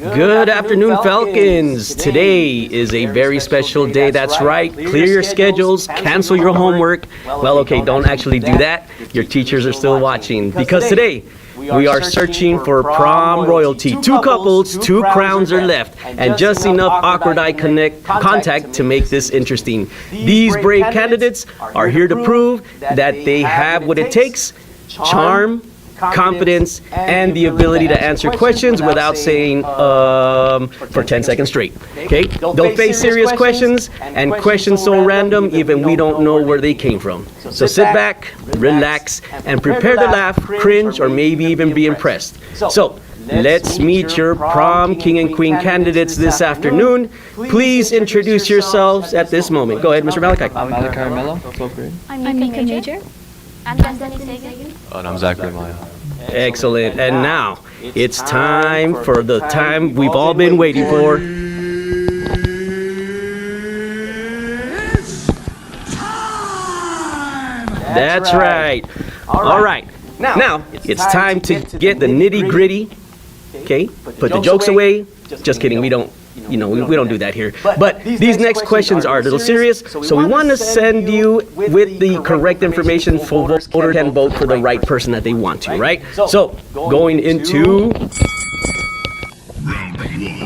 Good afternoon, Falcons. Today is a very special day. That's right. Clear your schedules, cancel your homework. Well, okay, don't actually do that. Your teachers are still watching because today we are searching for prom royalty. 2 couples, 2 crowns are left, and just enough awkward eye contact to make this interesting. These brave candidates are here to prove that they have what it takes: charm, confidence, and the ability to answer questions without saying for 10 seconds straight. Okay? They'll face serious questions and questions so random even we don't know where they came from. So sit back, relax, and prepare to laugh, cringe, or maybe even be impressed. So let's meet your prom king and queen candidates this afternoon. Please introduce yourselves at this moment. Go ahead, Mr. Malachi. I'm Malachi Carmelo, 12th grade. I'm Nika Major. I'm Destiny Sagan. And I'm Zachary Maya. Excellent. And now it's time for the time we've all been waiting for. That's right. All right. Now it's time to get the nitty-gritty. Okay? Put the jokes away. Just kidding. We don't do that here. But these next questions are a little serious, so we want to send you with the correct information so voters can vote for the right person that they want to, right? So, going into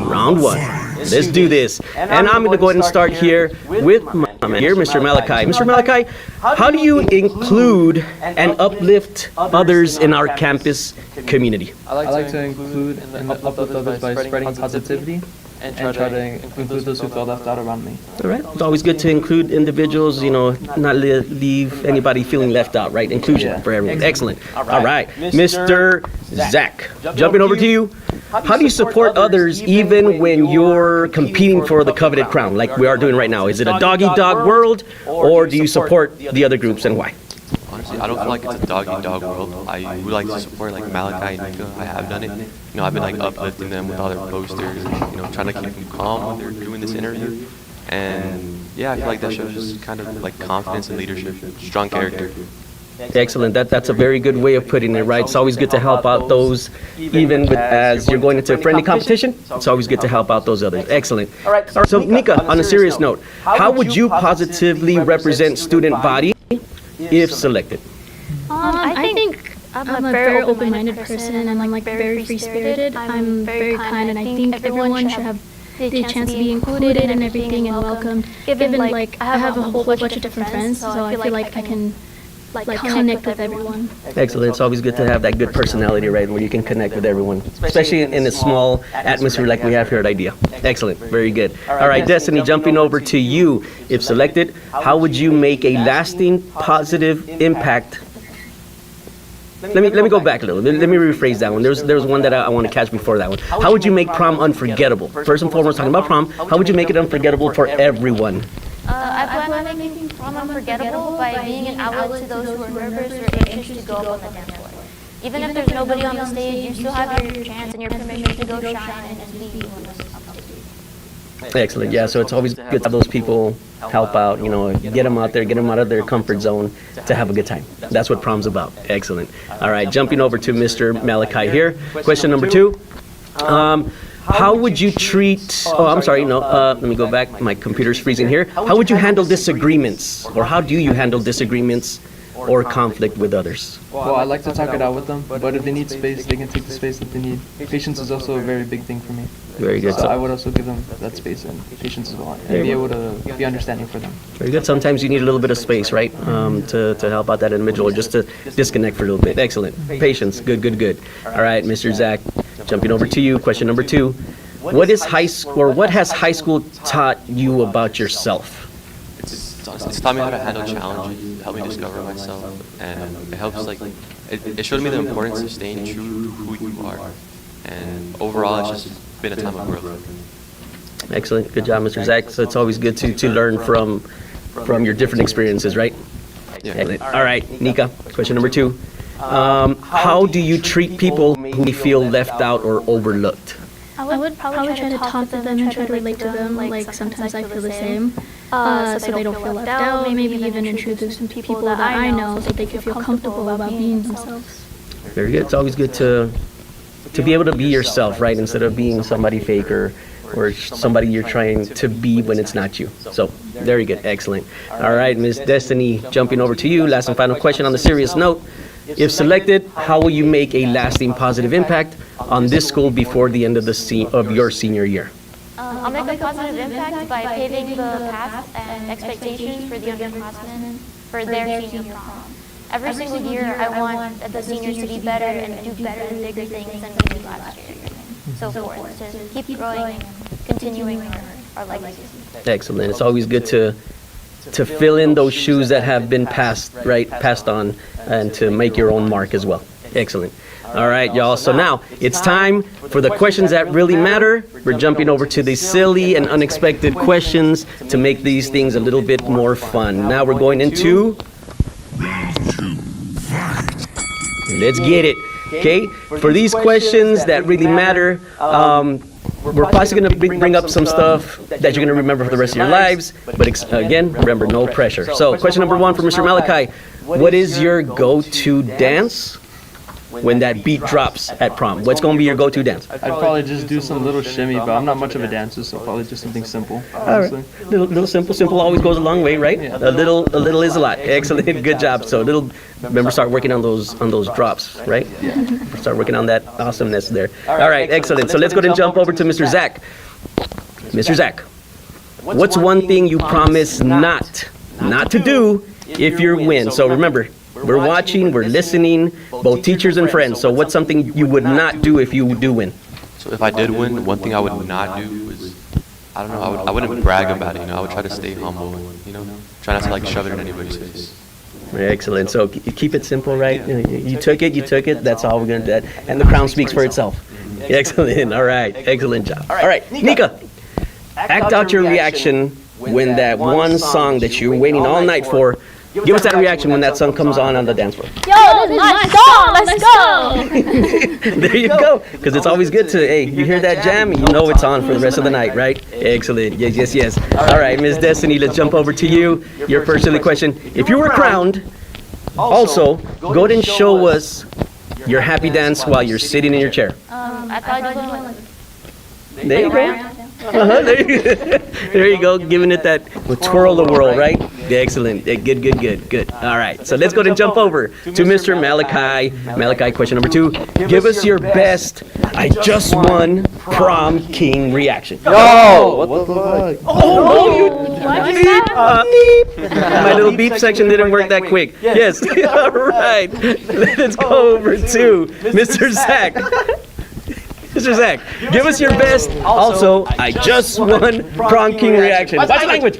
round one. Let's do this. And I'm going to go ahead and start here with Mr. Malachi. Mr. Malachi, how do you include and uplift others in our campus community? I like to include and uplift others by spreading positivity and try to include those who feel left out around me. All right. It's always good to include individuals, not leave anybody feeling left out, right? Inclusion for everyone. Excellent. All right. Mr. Zach, jumping over to you. How do you support others even when you're competing for the coveted crown, like we are doing right now? Is it a dog-eat-dog world, or do you support the other groups, and why? Honestly, I don't feel like it's a dog-eat-dog world. I would like to support like Malachi and Nika. I have done it. I've been like uplifting them with all their posters, trying to keep them calm when they're doing this interview. And yeah, I feel like that shows just kind of like confidence and leadership, strong character. Excellent. That's a very good way of putting it, right? It's always good to help out those, even as you're going into a friendly competition. It's always good to help out those others. Excellent. All right. So, Nika, on a serious note, how would you positively represent student body if selected? I think I'm a very open-minded person, and I'm very free-spirited. I'm very kind, and I think everyone should have the chance to be included and everything and welcomed. Given I have a whole bunch of different friends, so I feel like I can connect with everyone. Excellent. It's always good to have that good personality, right, where you can connect with everyone, especially in a small atmosphere like we have here at IDEA. Excellent. Very good. All right, Destiny, jumping over to you. If selected, how would you make a lasting positive impact? Let me go back a little. Let me rephrase that one. There's one that I want to catch before that one. How would you make prom unforgettable? First and foremost, talking about prom, how would you make it unforgettable for everyone? I plan on making prom unforgettable by being an outlet to those who are nervous or anxious to go up on the dance floor. Even if there's nobody on the stage, you still have your chance and your permission to go shine and be you on the stage. Excellent. Yeah, so it's always good to have those people help out, get them out there, get them out of their comfort zone to have a good time. That's what prom's about. Excellent. All right, jumping over to Mr. Malachi here. Question number 2. How would you treat, let me go back, my computer's freezing here. How would you handle disagreements, or how do you handle disagreements or conflict with others? Well, I like to talk it out with them, but if they need space, they can take the space that they need. Patience is also a very big thing for me. Very good. So I would also give them that space and patience as well, and be able to be understanding for them. Very good. Sometimes you need a little bit of space, right, to help out that individual, or just to disconnect for a little bit. Excellent. Patience. Good. All right, Mr. Zach, jumping over to you. Question number 2. What has high school taught you about yourself? It's taught me how to handle challenges, helped me discover myself, and it helps it showed me the importance of staying true to who you are. And overall, it's just been a time of growth. Excellent. Good job, Mr. Zach. So it's always good to learn from your different experiences, right? Yeah. All right, Nika, question number 2. How do you treat people who feel left out or overlooked? I would probably try to talk to them and try to relate to them. Like sometimes I feel the same, so they don't feel left out. Maybe even introduce some people that I know so they can feel comfortable about being themselves. Very good. It's always good to be able to be yourself, right? Instead of being somebody fake or somebody you're trying to be when it's not you. So, very good. Excellent. All right, Miss Destiny, jumping over to you. Last and final question on the serious note. If selected, how will you make a lasting positive impact on this school before the end of your senior year? I'll make a positive impact by paving the path and expectations for the underclassmen for their senior prom. Every single year, I want the seniors to be better and do better and bigger things than we did last year. So forth, to keep growing and continuing our legacy. Excellent. It's always good to fill in those shoes that have been passed on, and to make your own mark as well. Excellent. All right, y'all. So now it's time for the questions that really matter. We're jumping over to the silly and unexpected questions to make these things a little bit more fun. Now we're going into... Let's get it. Okay, for these questions that really matter, we're possibly going to bring up some stuff that you're going to remember for the rest of your lives. But again, remember, no pressure. So question number 1 for Mr. Malachi. What is your go-to dance when that beat drops at prom? What's going to be your go-to dance? I'd probably just do some little shimmy, but I'm not much of a dancer, so probably just something simple, honestly. All right. Little simple. Simple always goes a long way, right? Yeah. A little is a lot. Excellent. Good job. So remember, start working on those drops, right? Yeah. Start working on that awesomeness there. All right. Excellent. So let's go ahead and jump over to Mr. Zach. Mr. Zach, what's one thing you promise not to do if you win? So remember, we're watching, we're listening, both teachers and friends. So what's something you would not do if you do win? So if I did win, one thing I would not do is, I don't know, I wouldn't brag about it, I would try to stay humble and, try not to like shove it in anybody's face. Excellent. So keep it simple, right? You took it, that's all we're going to do. And the crown speaks for itself. Excellent. All right. Excellent job. All right. Nika, act out your reaction when that one song that you're waiting all night for, give us that reaction when that song comes on the dance floor. Yo, this is my song. Let's go. There you go. Because it's always good to, you hear that jam, you know it's on for the rest of the night, right? Excellent. Yes. All right, Ms. Destiny, let's jump over to you. Your first silly question. If you were crowned, also, go ahead and show us your happy dance while you're sitting in your chair. I probably do There you go. There you go, giving it that twirl the world, right? Excellent. Good. All right, so let's go ahead and jump over to Mr. Malachi. Malachi, question number 2. Give us your best I just won prom king reaction. Yo! What the fuck? Beep. My little beep section didn't work that quick. Yes. All right. Let's go over to Mr. Zach. Mr. Zach, give us your best. Also, I just won prom king reaction. Watch the language.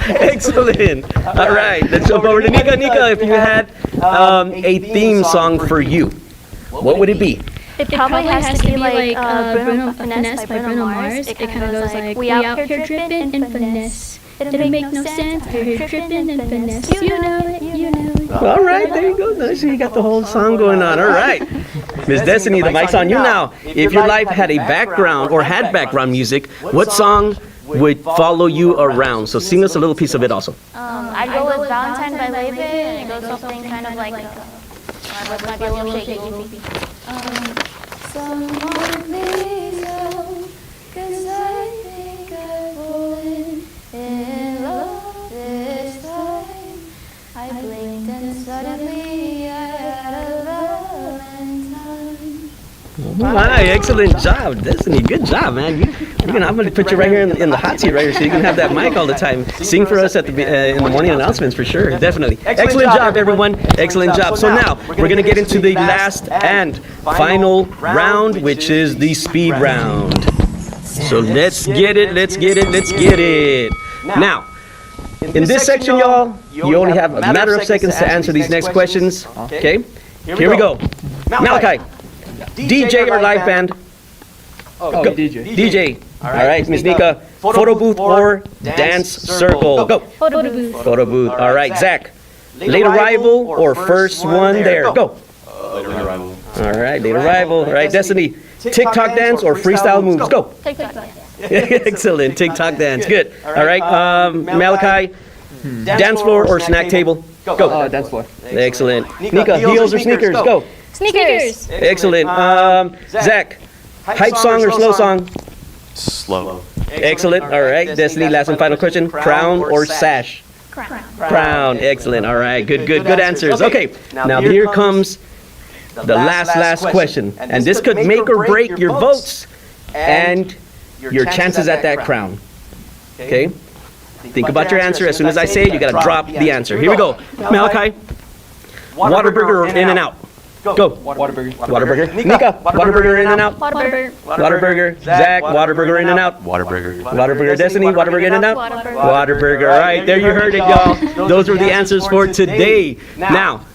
Excellent. All right, let's jump over to Nika. Nika, if you had a theme song for you, what would it be? It probably has to be like Finesse by Bruno Mars. It kind of goes like, we out here dripping in finesse. It'll make no sense. We're here dripping in finesse. You know it. All right, there you go. Nice. You got the whole song going on. All right. Ms. Destiny, the mic's on you now. If your life had a background or had background music, what song would follow you around? So sing us a little piece of it also. I'd go with Valentine by Leve, and it goes something kind of like, what might be a little shaky. Someone please help, 'cause I think I've fallen in love this time. I blinked and suddenly I had a Valentine. Hi, excellent job, Destiny. Good job, man. I'm going to put you right here in the hot seat right here so you can have that mic all the time. Sing for us at in the morning announcements for sure, definitely. Excellent job, everyone. Excellent job. So now we're going to get into the last and final round, which is the speed round. So let's get it. Now, in this section, y'all, you only have a matter of seconds to answer these next questions. Okay? Here we go. Malachi, DJ or live band? Oh, DJ. All right, Ms. Nika, photo booth or dance circle? Go. Photo booth. Photo booth. All right, Zach, late arrival or first one there? Go. Late arrival. All right, late arrival. All right, Destiny, TikTok dance or freestyle moves? Go. TikTok dance. Excellent, TikTok dance. Good. All right, Malachi, dance floor or snack table? Go. Dance floor. Excellent. Nika, heels or sneakers? Go. Sneakers. Excellent. Zach, hype song or slow song? Slow. Excellent. All right, Destiny, last and final question. Crown or sash? Crown. Excellent. All right, good answers. Okay, now here comes the last question. And this could make or break your votes and your chances at that crown. Okay? Think about your answer. As soon as I say it, you gotta drop the answer. Here we go. Malachi, Whataburger or In-N-Out? Go. Whataburger. Whataburger. Nika, Whataburger, In-N-Out? Whataburger. Whataburger. Zach, Whataburger, In-N-Out? Whataburger. Whataburger. Destiny, Whataburger, In-N-Out? Whataburger. Whataburger. All right, there you heard it, y'all. Those were the answers for today. Now,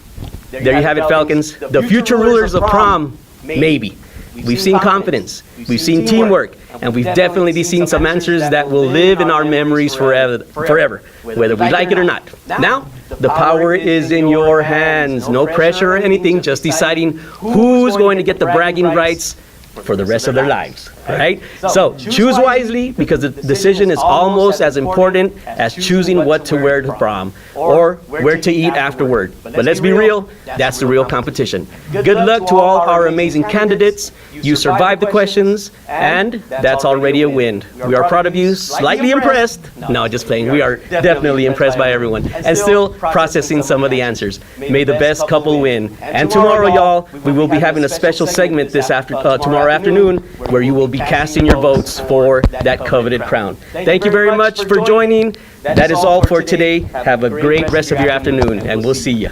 there you have it, Falcons. The future rulers of prom, maybe. We've seen confidence, we've seen teamwork, and we've definitely seen some answers that will live in our memories forever, whether we like it or not. Now, the power is in your hands. No pressure or anything, just deciding who's going to get the bragging rights for the rest of their lives, right? So choose wisely, because the decision is almost as important as choosing what to wear to prom or where to eat afterward. But let's be real, that's the real competition. Good luck to all our amazing candidates. You survived the questions, and that's already a win. We are proud of you, slightly impressed. No, just playing. We are definitely impressed by everyone, and still processing some of the answers. May the best couple win. And tomorrow, y'all, we will be having a special segment tomorrow afternoon, where you will be casting your votes for that coveted crown. Thank you very much for joining. That is all for today. Have a great rest of your afternoon, and we'll see you.